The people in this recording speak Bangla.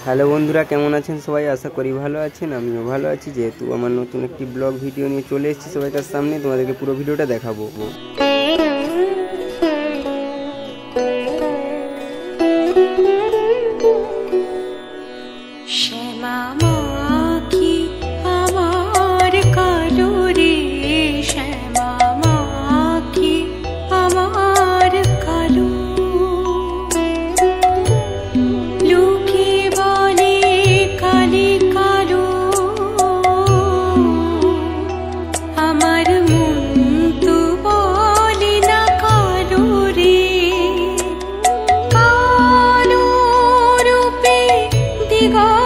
হ্যালো বন্ধুরা, কেমন আছেন সবাই? আশা করি ভালো আছেন। আমিও ভালো আছি। যেহেতু আমার নতুন একটি ব্লগ ভিডিও নিয়ে চলে এসেছি সবাইকার সামনে, তোমাদেরকে পুরো ভিডিওটা দেখাবো। go